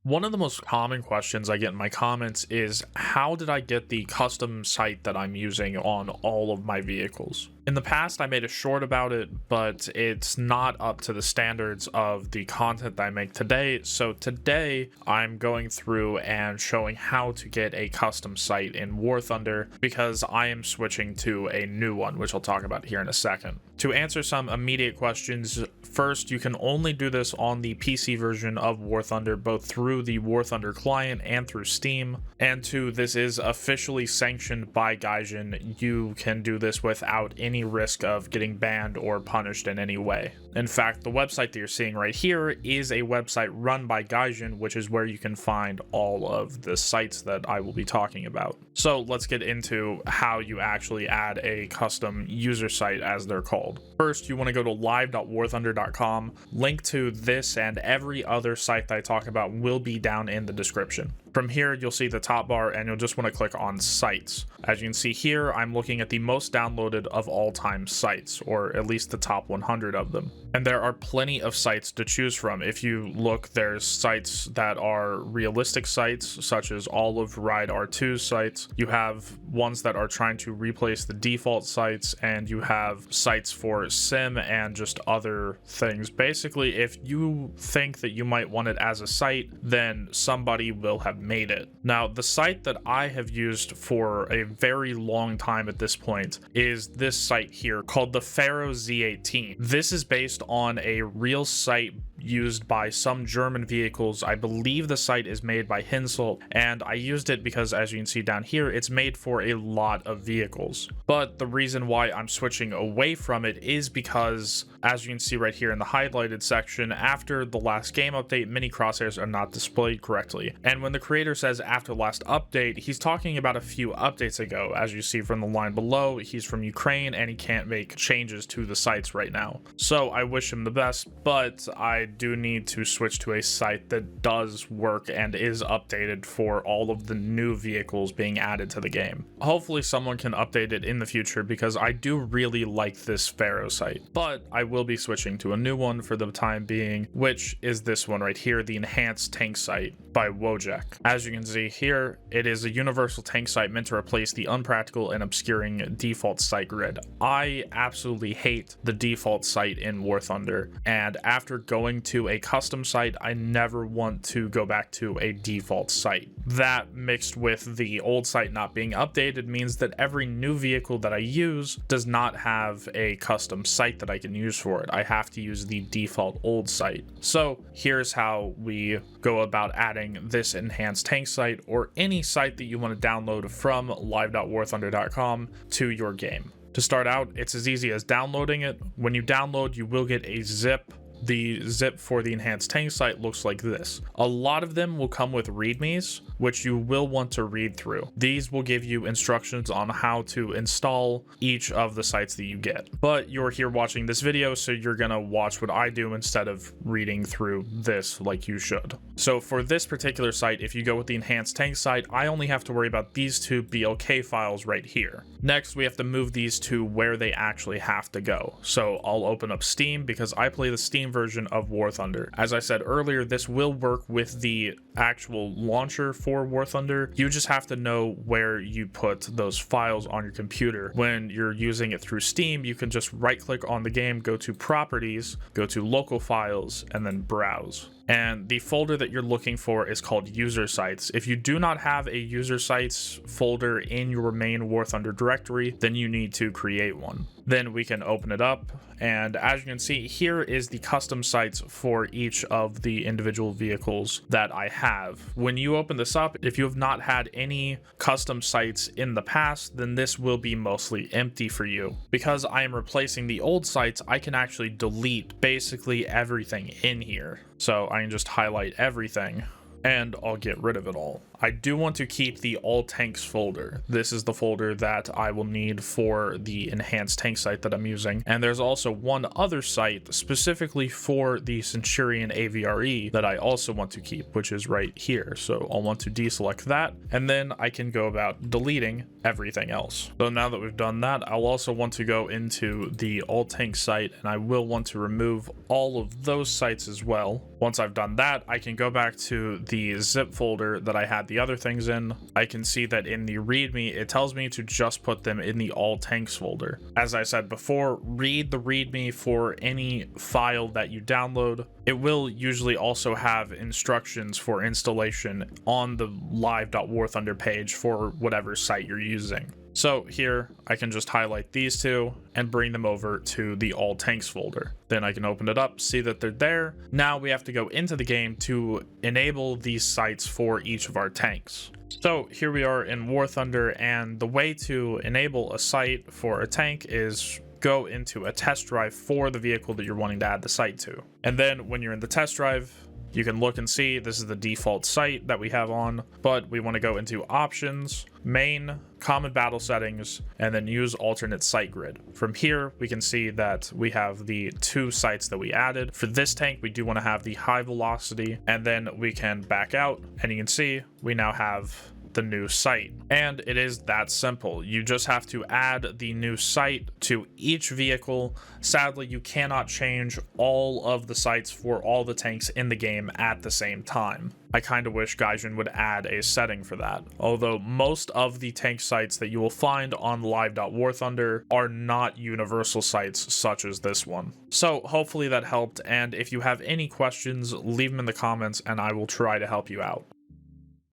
One of the most common questions I get in my comments is, how did I get the custom site that I'm using on all of my vehicles? In the past, I made a short about it, but it's not up to the standards of the content that I make today. So today, I'm going through and showing how to get a custom site in War Thunder because I am switching to a new one, which I'll talk about here in a second. To answer some immediate questions, first, you can only do this on the PC version of War Thunder, both through the War Thunder client and through Steam. And two, this is officially sanctioned by Gaijin. You can do this without any risk of getting banned or punished in any way. In fact, the website that you're seeing right here is a website run by Gaijin, which is where you can find all of the sites that I will be talking about. So let's get into how you actually add a custom user site, as they're called. First, you want to go to live.warthunder.com. Link to this and every other site that I talk about will be down in the description. From here, you'll see the top bar and you'll just want to click on sites. As you can see here, I'm looking at the most downloaded of all time sites, or at least the top 100 of them. And there are plenty of sites to choose from. If you look, there's sites that are realistic sites, such as all of Ride R2's sites. You have ones that are trying to replace the default sites, and you have sites for sim and just other things. Basically, if you think that you might want it as a site, then somebody will have made it. Now, the site that I have used for a very long time at this point is this site here called the Pharaoh Z18. This is based on a real site used by some German vehicles. I believe the site is made by Hinsel, and I used it because, as you can see down here, it's made for a lot of vehicles. But the reason why I'm switching away from it is because, as you can see right here in the highlighted section, after the last game update, mini crosshairs are not displayed correctly. And when the creator says after last update, he's talking about a few updates ago. As you see from the line below, he's from Ukraine and he can't make changes to the sites right now. So I wish him the best, but I do need to switch to a site that does work and is updated for all of the new vehicles being added to the game. Hopefully someone can update it in the future because I do really like this Pharaoh site, but I will be switching to a new one for the time being, which is this one right here, the Enhanced Tank Site by Wojek. As you can see here, it is a universal tank site meant to replace the unpractical and obscuring default site grid. I absolutely hate the default site in War Thunder, and after going to a custom site, I never want to go back to a default site. That, mixed with the old site not being updated, means that every new vehicle that I use does not have a custom site that I can use for it. I have to use the default old site. So here's how we go about adding this enhanced tank site, or any site that you want to download from live.warthunder.com, to your game. To start out, it's as easy as downloading it. When you download, you will get a zip. The zip for the enhanced tank site looks like this. A lot of them will come with readmes, which you will want to read through. These will give you instructions on how to install each of the sites that you get. But you're here watching this video, so you're gonna watch what I do instead of reading through this like you should. So for this particular site, if you go with the enhanced tank site, I only have to worry about these two BLK files right here. Next, we have to move these to where they actually have to go. So I'll open up Steam because I play the Steam version of War Thunder. As I said earlier, this will work with the actual launcher for War Thunder. You just have to know where you put those files on your computer. When you're using it through Steam, you can just right click on the game, go to Properties, go to Local Files, and then Browse. And the folder that you're looking for is called User Sites. If you do not have a User Sites folder in your main War Thunder directory, then you need to create one. Then we can open it up, and as you can see, here is the custom sites for each of the individual vehicles that I have. When you open this up, if you have not had any custom sites in the past, then this will be mostly empty for you. Because I am replacing the old sites, I can actually delete basically everything in here. So I can just highlight everything and I'll get rid of it all. I do want to keep the all tanks folder. This is the folder that I will need for the enhanced tank site that I'm using. And there's also one other site specifically for the Centurion AVRE that I also want to keep, which is right here. So I'll want to deselect that, and then I can go about deleting everything else. So now that we've done that, I'll also want to go into the all tank site, and I will want to remove all of those sites as well. Once I've done that, I can go back to the zip folder that I had the other things in. I can see that in the README, it tells me to just put them in the all tanks folder. As I said before, read the README for any file that you download. It will usually also have instructions for installation on the live.warthunder page for whatever site you're using. So here I can just highlight these two and bring them over to the all tanks folder. Then I can open it up, see that they're there. Now we have to go into the game to enable these sites for each of our tanks. So here we are in War Thunder, and the way to enable a site for a tank is go into a test drive for the vehicle that you're wanting to add the site to. And then when you're in the test drive, you can look and see this is the default site that we have on, but we want to go into options, main, common battle settings, and then use alternate site grid. From here, we can see that we have the 2 sites that we added. For this tank, we do want to have the high velocity, and then we can back out, and you can see we now have the new site. And it is that simple. You just have to add the new site to each vehicle. Sadly, you cannot change all of the sites for all the tanks in the game at the same time. I kind of wish Gaijin would add a setting for that, although most of the tank sites that you will find on live.warthunder are not universal sites such as this one. So hopefully that helped, and if you have any questions, leave them in the comments and I will try to help you out.